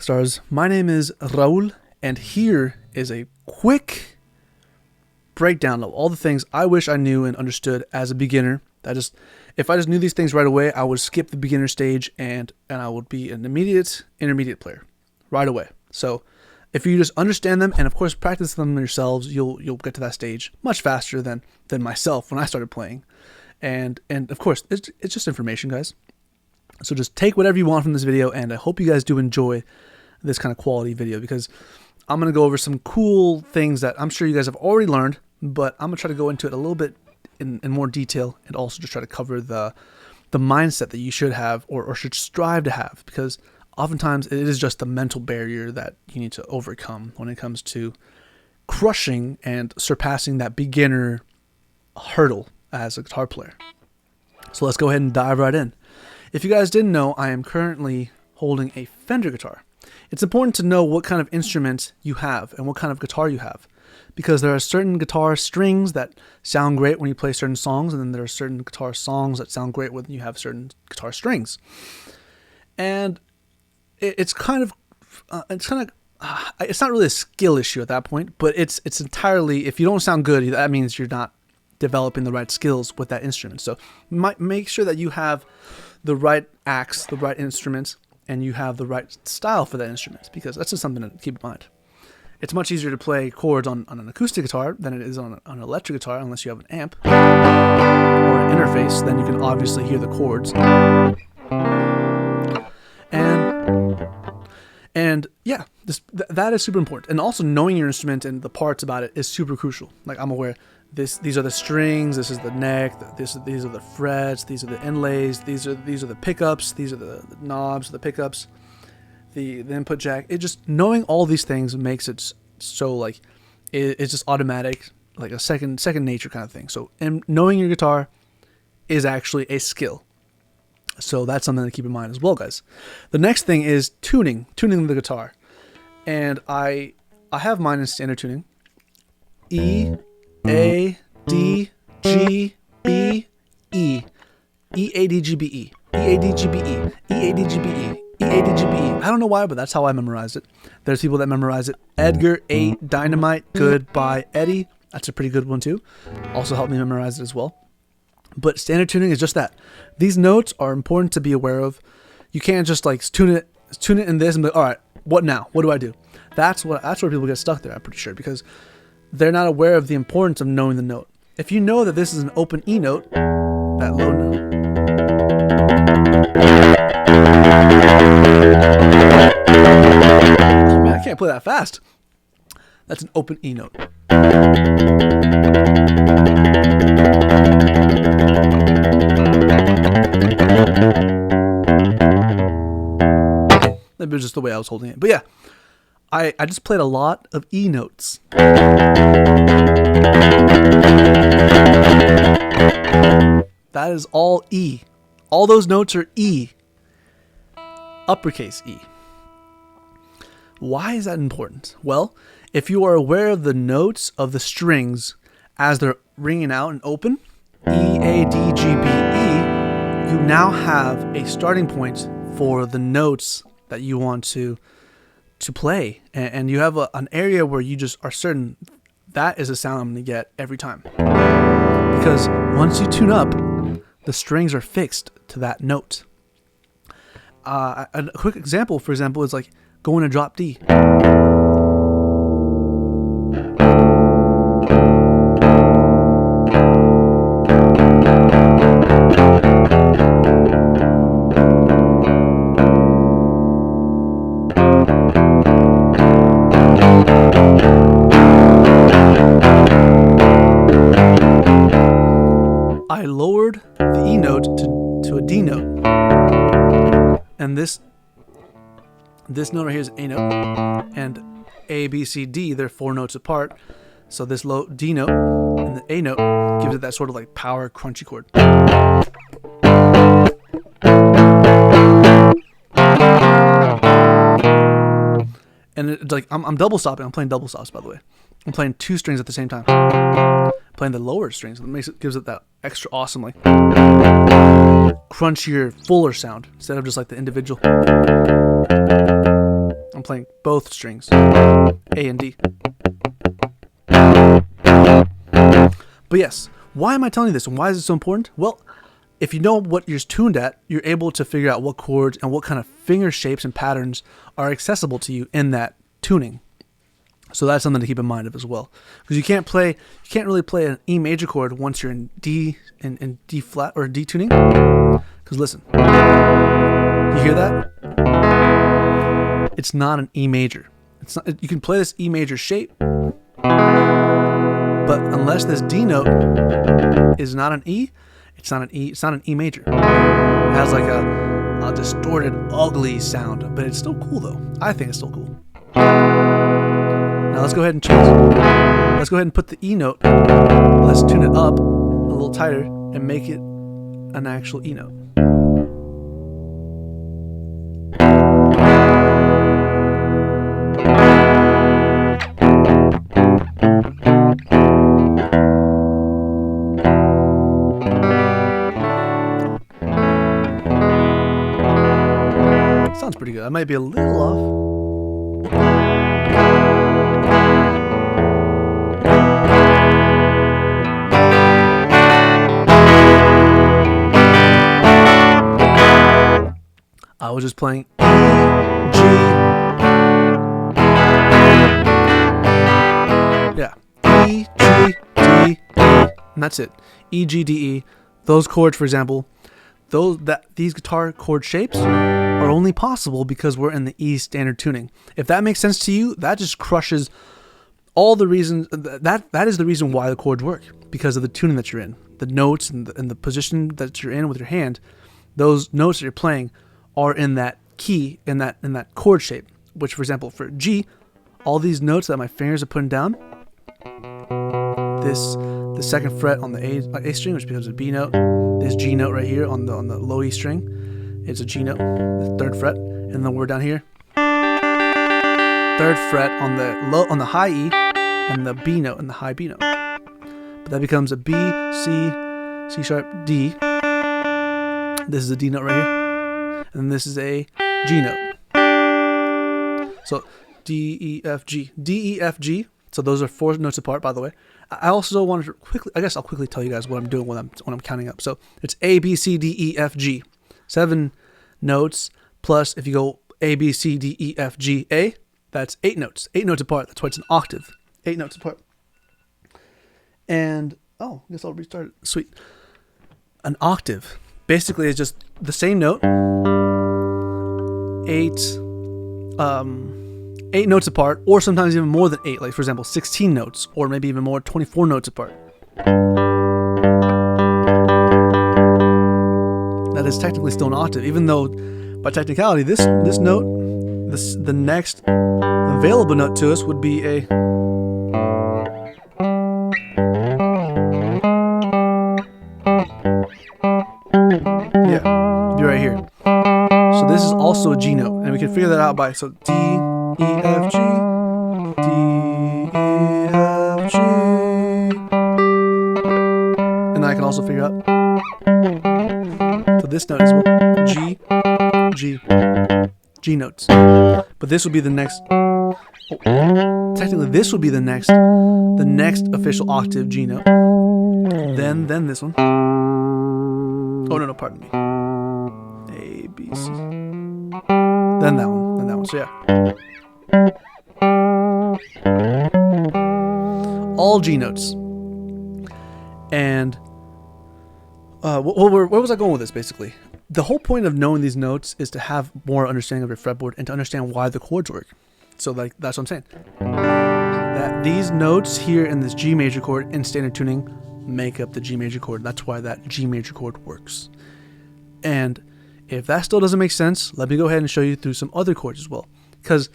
Rockstars. My name is Raul, and here is a quick breakdown of all the things I wish I knew and understood as a beginner. If I just knew these things right away, I would skip the beginner stage and I would be an immediate intermediate player right away. So if you just understand them and of course practice them yourselves, you'll get to that stage much faster than myself when I started playing. And of course, it's just information, guys. So just take whatever you want from this video, and I hope you guys do enjoy this kind of quality video, because I'm going to go over some cool things that I'm sure you guys have already learned, but I'm going to try to go into it a little bit in more detail, and also just try to cover the mindset that you should have or should strive to have, because oftentimes it is just the mental barrier that you need to overcome when it comes to crushing and surpassing that beginner hurdle as a guitar player. So let's go ahead and dive right in. If you guys didn't know, I am currently holding a Fender guitar. It's important to know what kind of instrument you have and what kind of guitar you have, because there are certain guitar strings that sound great when you play certain songs, and then there are certain guitar songs that sound great when you have certain guitar strings. And it's not really a skill issue at that point, but it's entirely, if you don't sound good, that means you're not developing the right skills with that instrument. So make sure that you have the right axe, the right instrument, and you have the right style for that instrument, because that's just something to keep in mind. It's much easier to play chords on an acoustic guitar than it is on an electric guitar, unless you have an amp or an interface. Then you can obviously hear the chords. And yeah, that is super important. And also knowing your instrument and the parts about it is super crucial. Like, I'm aware these are the strings, this is the neck, these are the frets, these are the inlays, these are the pickups, these are the knobs, the pickups, the input jack. It just, knowing all these things makes it so, like, it's just automatic, like a second nature kind of thing. So, and knowing your guitar is actually a skill. So that's something to keep in mind as well, guys. The next thing is tuning the guitar. And I have mine in standard tuning. E, A, D, G, B, E. E, A, D, G, B, E. E, A, D, G, B, E. E, A, D, G, B, E. E, A, D, G, B, E. I don't know why, but that's how I memorized it. There's people that memorize it. Edgar 8, Dynamite, Goodbye, Eddie. That's a pretty good one too. Also helped me memorize it as well. But standard tuning is just that. These notes are important to be aware of. You can't just like tune it in this and be like, all right, what now? What do I do? That's where people get stuck there, I'm pretty sure, because they're not aware of the importance of knowing the note. If you know that this is an open E note, that low note, oh man, I can't play that fast. That's an open E note. That was just the way I was holding it. But yeah, I just played a lot of E notes. That is all E. All those notes are E. Uppercase E. Why is that important? Well, if you are aware of the notes of the strings as they're ringing out and open, E, A, D, G, B, E, you now have a starting point for the notes that you want to play. And you have an area where you just are certain that is a sound I'm going to get every time. Because once you tune up, the strings are fixed to that note. A quick example, for example, is like going to drop D. I lowered the E note to a D note, and this note right here is A note, and A, B, C, D, they're 4 notes apart. So this low D note and the A note gives it that sort of like power crunchy chord. And it's like I'm double stopping. I'm playing double stops, by the way. I'm playing 2 strings at the same time. Playing the lower strings, it gives it that extra awesome, like, crunchier, fuller sound instead of just like the individual. I'm playing both strings, A and D. But yes, why am I telling you this and why is it so important? Well, if you know what you're tuned at, you're able to figure out what chords and what kind of finger shapes and patterns are accessible to you in that tuning. So that's something to keep in mind of as well, because you can't really play an E major chord once you're in D in D flat or D tuning. Because listen, you hear that? It's not an E major. It's not. You can play this E major shape, but unless this D note is not an E, it's not an E. It's not an E major. It has like a distorted, ugly sound, but it's still cool though. I think it's still cool. Now let's go ahead and change. Let's go ahead and put the E note. Let's tune it up a little tighter and make it an actual E note. Sounds pretty good. I might be a little off. I was just playing E, G, yeah, E, G, D, E, and that's it. E, G, D, E. Those chords, for example, these guitar chord shapes are only possible because we're in the E standard tuning. If that makes sense to you, that just crushes all the reasons. That is the reason why the chords work, because of the tuning that you're in, the notes and the position that you're in with your hand. Those notes that you're playing are in that key, in that chord shape. Which, for example, for G, all these notes that my fingers are putting down, the second fret on the A string, which becomes a B note, this G note right here on the low E string, it's a G note, the third fret, and then we're down here, third fret on the high E, and the B note and the high B note. But that becomes a B, C, C sharp, D. This is a D note right here. And this is a G note. So D, E, F, G. D, E, F, G. So those are 4 notes apart, by the way. I also wanted to I'll quickly tell you guys what I'm doing when I'm counting up. So it's A, B, C, D, E, F, G. 7 notes, plus if you go A, B, C, D, E, F, G, A, that's 8 notes. 8 notes apart. That's why it's an octave. 8 notes apart. And, I guess I'll restart it. Sweet. An octave basically is just the same note, 8 notes apart, or sometimes even more than 8, like for example 16 notes, or maybe even more, 24 notes apart. That is technically still an octave, even though by technicality the next available note to us would be a be right here. So this is also a G note, and we can figure that out by D, E, F, G, D, E, F, G, and then I can also figure out. So this note is G, G, G notes. But this would be the next. Technically, this would be the next official octave G note. Then this one. Oh no, pardon me. A, B, C. Then that one. So yeah. All G notes. And where was I going with this? Basically, the whole point of knowing these notes is to have more understanding of your fretboard and to understand why the chords work. So that's what I'm saying. That these notes here in this G major chord in standard tuning make up the G major chord. That's why that G major chord works. And if that still doesn't make sense, let me go ahead and show you through some other chords as well. Because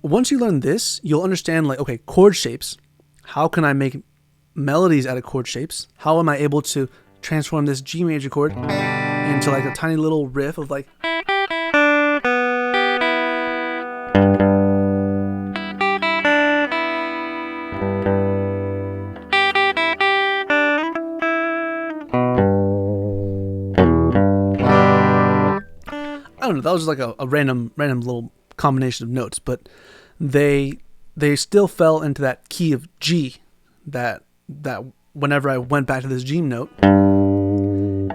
once you learn this, you'll understand, like, okay, chord shapes. How can I make melodies out of chord shapes? How am I able to transform this G major chord into like a tiny little riff of like. I don't know, that was just like a random little combination of notes, but they still fell into that key of G that whenever I went back to this G note,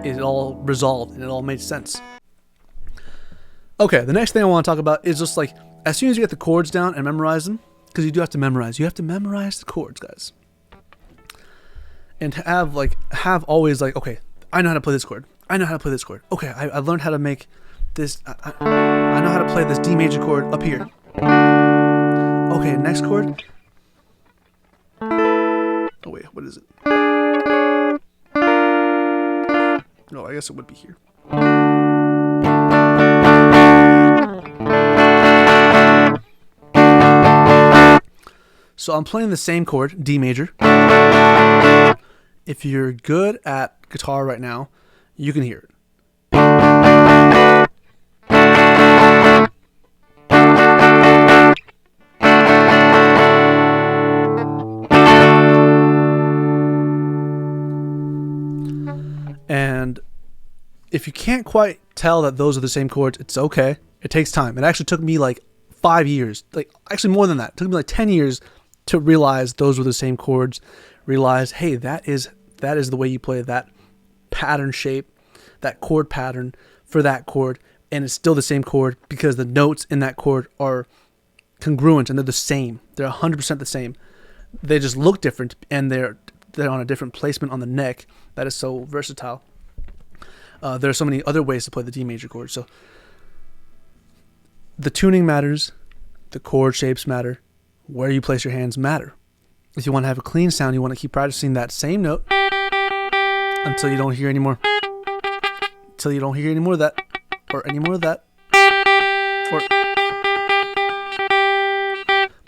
it all resolved and it all made sense. Okay, the next thing I want to talk about is just like, as soon as you get the chords down and memorize them, because you do have to memorize. You have to memorize the chords, guys. And have always like, okay, I know how to play this chord. I know how to play this chord. Okay, I learned how to make this. I know how to play this D major chord up here. Okay, next chord. Oh wait, what is it? No, I guess it would be here. So I'm playing the same chord, D major. If you're good at guitar right now, you can hear it. And if you can't quite tell that those are the same chords, it's okay. It takes time. It actually took me like 5 years, like actually more than that. It took me like 10 years to realize those were the same chords, realize, hey, that is the way you play that pattern shape, that chord pattern for that chord, and it's still the same chord because the notes in that chord are congruent and they're the same. They're 100% the same. They just look different and they're on a different placement on the neck. That is so versatile. There are so many other ways to play the D major chord. So the tuning matters, the chord shapes matter, where you place your hands matter. If you want to have a clean sound, you want to keep practicing that same note until you don't hear any more. Until you don't hear any more of that, or any more of that.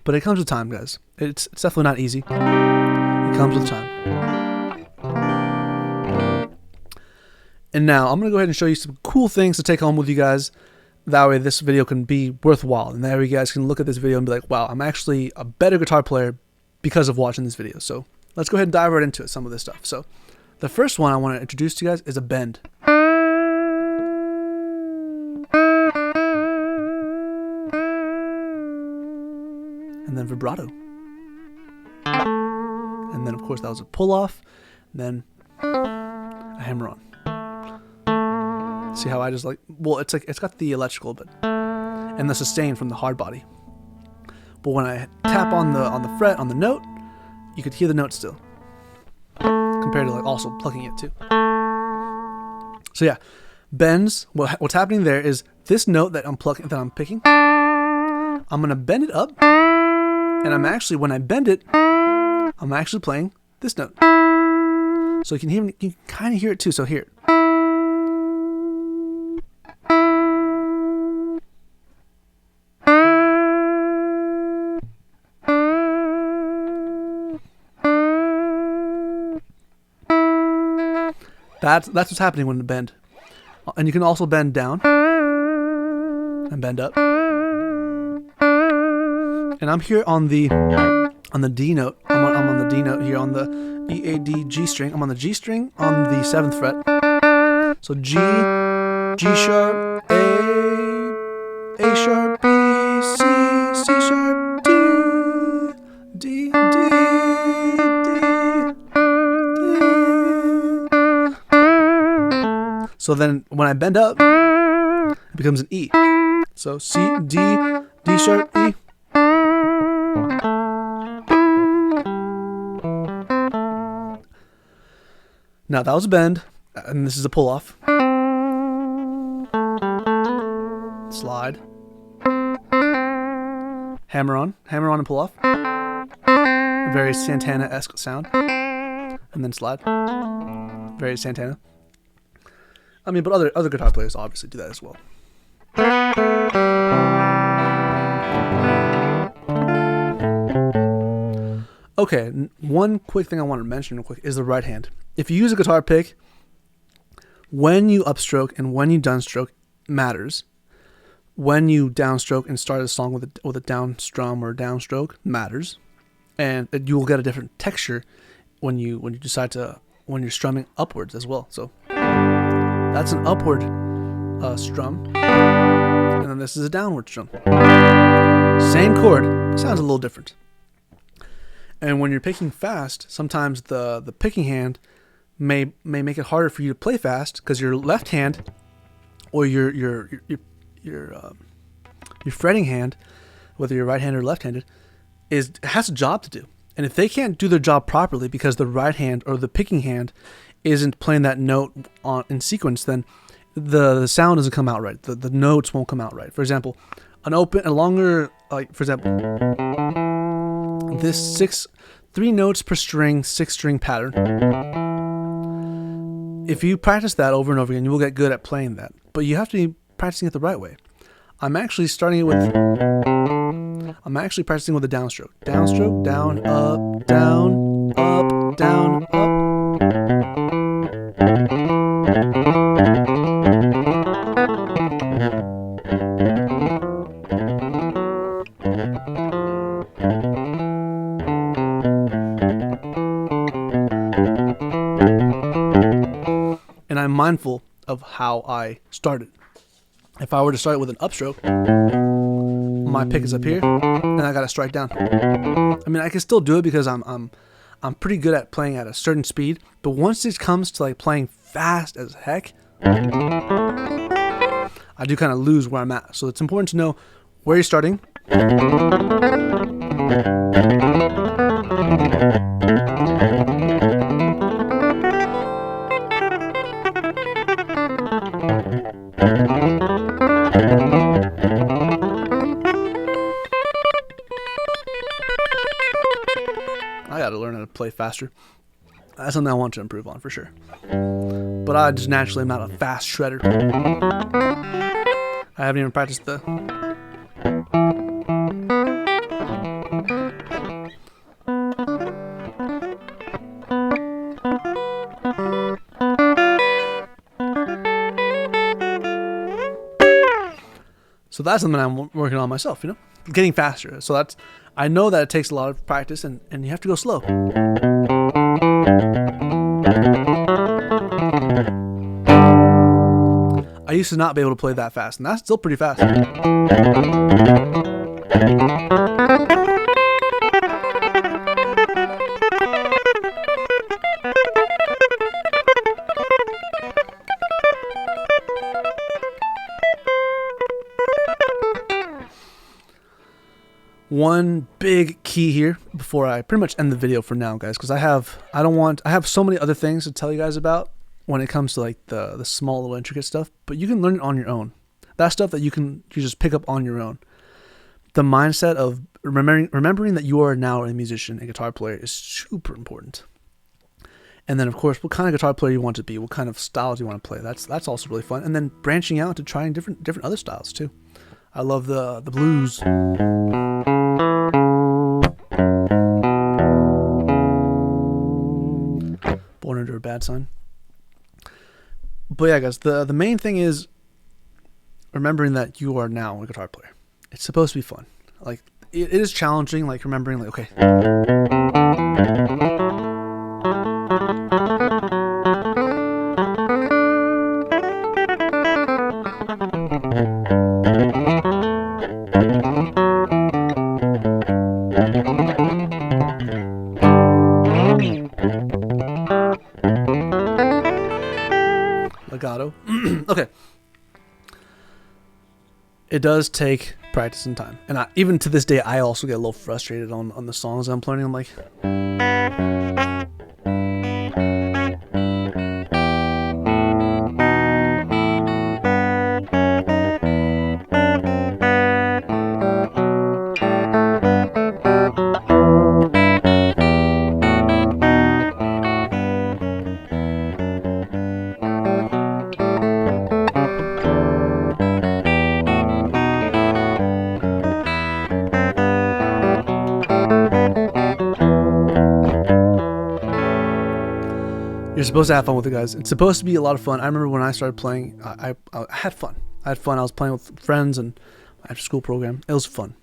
But it comes with time, guys. It's definitely not easy. It comes with time. And now I'm going to go ahead and show you some cool things to take home with you guys. That way this video can be worthwhile. And that way you guys can look at this video and be like, wow, I'm actually a better guitar player because of watching this video. So let's go ahead and dive right into it, some of this stuff. So the first one I want to introduce to you guys is a bend. And then vibrato. And then of course that was a pull off. Then a hammer on. See how I just like, well, it's got the electrical, but and the sustain from the hard body. But when I tap on the fret on the note, you could hear the note still, compared to like also plucking it too. So yeah, bends. What's happening there is this note that I'm picking. I'm gonna bend it up, and I'm actually, when I bend it, I'm actually playing this note. So you can kind of hear it too. So here. That's what's happening when you bend. And you can also bend down and bend up. And I'm here on the D note. I'm on the D note here on the E, A, D, G string. I'm on the G string on the 7th fret. So G, G sharp, A sharp, B, C, C sharp, D, D, D. So then when I bend up, it becomes an E. So C, D, D sharp, E. Now that was a bend, and this is a pull off. Slide. Hammer on and pull off. Very Santana-esque sound. And then slide. Very Santana. I mean, but other guitar players obviously do that as well. Okay, one quick thing I want to mention real quick is the right hand. If you use a guitar pick, when you upstroke and when you downstroke matters. When you downstroke and start a song with a down strum or downstroke matters, and you will get a different texture when you decide to, when you're strumming upwards as well. So that's an upward strum, and and then this is a downward strum. Same chord, sounds a little different. And when you're picking fast, sometimes the picking hand may make it harder for you to play fast because your left hand or your fretting hand, whether you're right-handed or left-handed, has a job to do. And if they can't do their job properly because the right hand or the picking hand isn't playing that note in sequence, then the sound doesn't come out right. The notes won't come out right. For example, a longer, like for example, this 3 notes per string, 6-string pattern. If you practice that over and over again, you will get good at playing that. But you have to be practicing it the right way. I'm actually practicing with a downstroke. Downstroke, down, up, down, up, down, up. And I'm mindful of how I started. If I were to start with an upstroke, my pick is up here, and I got to strike down. I mean, I can still do it because I'm pretty good at playing at a certain speed. But once it comes to like playing fast as heck, I do kind of lose where I'm at. So it's important to know where you're starting. I gotta learn how to play faster. That's something I want to improve on for sure. But I just naturally am not a fast shredder. I haven't even practiced the... So that's something I'm working on myself, you know, getting faster. So I know that it takes a lot of practice and you have to go slow. I used to not be able to play that fast, and that's still pretty fast. One big key here before I pretty much end the video for now, guys, because I have so many other things to tell you guys about when it comes to like the small little intricate stuff, but you can learn it on your own. That stuff that you just pick up on your own. The mindset of remembering that you are now a musician and guitar player is super important. And then of course, what kind of guitar player you want to be, what kind of styles you want to play. That's also really fun. And then branching out to trying different other styles too. I love the blues. Born Under a Bad Sign. But yeah, guys, the main thing is remembering that you are now a guitar player. It's supposed to be fun. Like it is challenging, like remembering like, okay. Legato. Okay. It does take practice and time. And even to this day, I also get a little frustrated on the songs I'm learning. I'm like... You're supposed to have fun with it, guys. It's supposed to be a lot of fun. I remember when I started playing, I had fun. I was playing with friends and after school program. It was fun.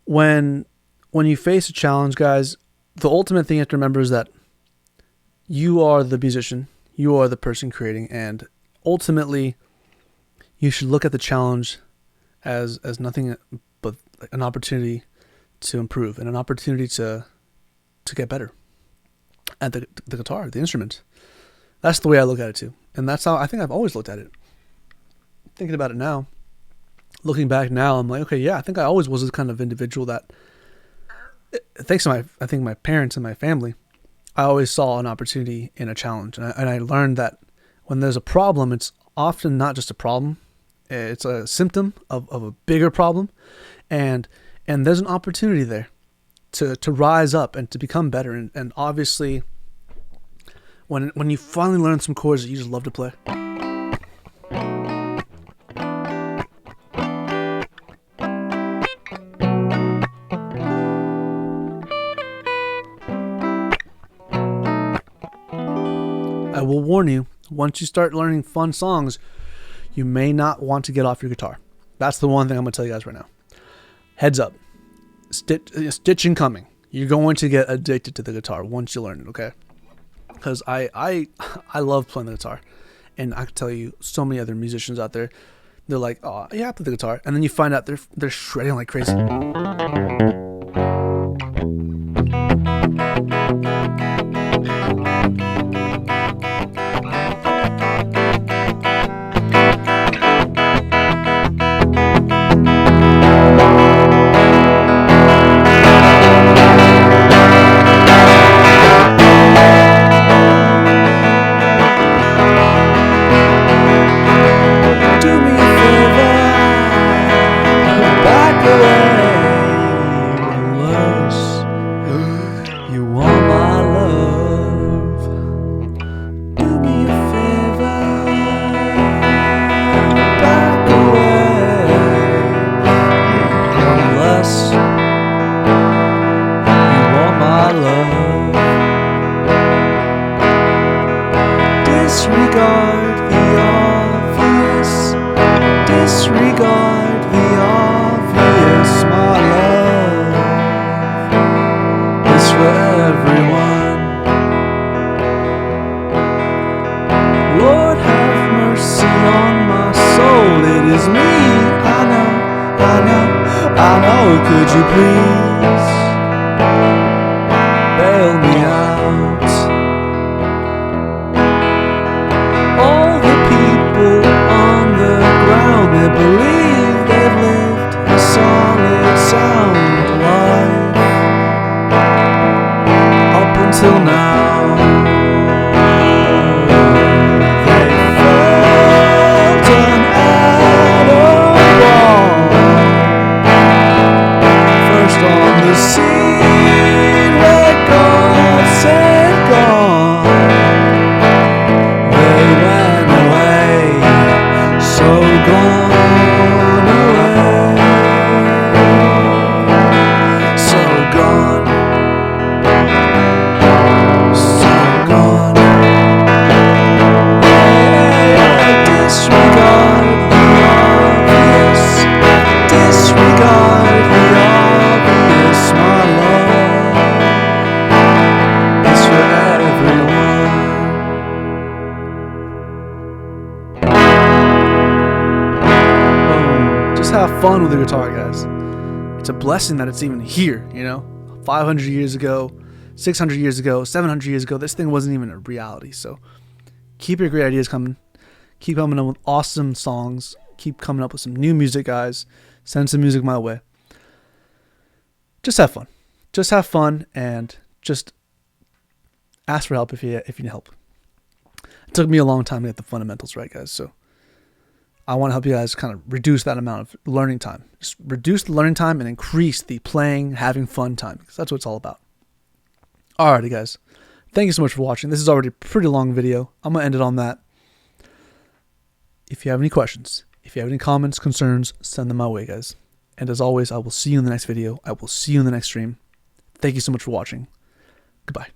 When you face a challenge, guys, the ultimate thing you have to remember is that you are the musician. You are the person creating. And ultimately, you should look at the challenge as nothing but an opportunity to improve and an opportunity to get better at the guitar, the instrument. That's the way I look at it too. And that's how I think I've always looked at it. Thinking about it now, looking back now, I'm like, okay, yeah, I think I always was this kind of individual that, thanks to my parents and my family, I always saw an opportunity in a challenge. And I learned that when there's a problem, it's often not just a problem. It's a symptom of a bigger problem. And there's an opportunity there to rise up and to become better. And obviously, when you finally learn some chords that you just love to play, I will warn you, once you start learning fun songs, you may not want to get off your guitar. That's the one thing I'm going to tell you guys right now. Heads up. Stitching coming. You're going to get addicted to the guitar once you learn it, okay? Because I love playing the guitar. And I can tell you, so many other musicians out there, they're like, oh, yeah, I play the guitar. And then you find out they're shredding like crazy. Disregard the obvious, my love is for everyone. Lord have mercy on my soul, it is me, I know, could you please bail me out? All the people on the ground, they believe they've lived a solid, sound life up until now. They felt an atom bomb first on the scene where God said gone. They ran away, so gone away, so gone, so gone. Disregard the obvious, disregard the obvious, my love is for everyone. Just have fun with the guitar, guys. It's a blessing that it's even here, 500 years ago, 600 years ago, 700 years ago, this thing wasn't even a reality. So keep your great ideas coming. Keep coming up with awesome songs. Keep coming up with some new music, guys. Send some music my way. Just have fun. Just have fun and just ask for help if you need help. It took me a long time to get the fundamentals right, guys. So I want to help you guys kind of reduce that amount of learning time. Just reduce the learning time and increase the playing, having fun time, because that's what it's all about. Alrighty, guys. Thank you so much for watching. This is already a pretty long video. I'm going to end it on that. If you have any questions, if you have any comments, concerns, send them my way, guys. And as always, I will see you in the next video. I will see you in the next stream. Thank you so much for watching. Goodbye.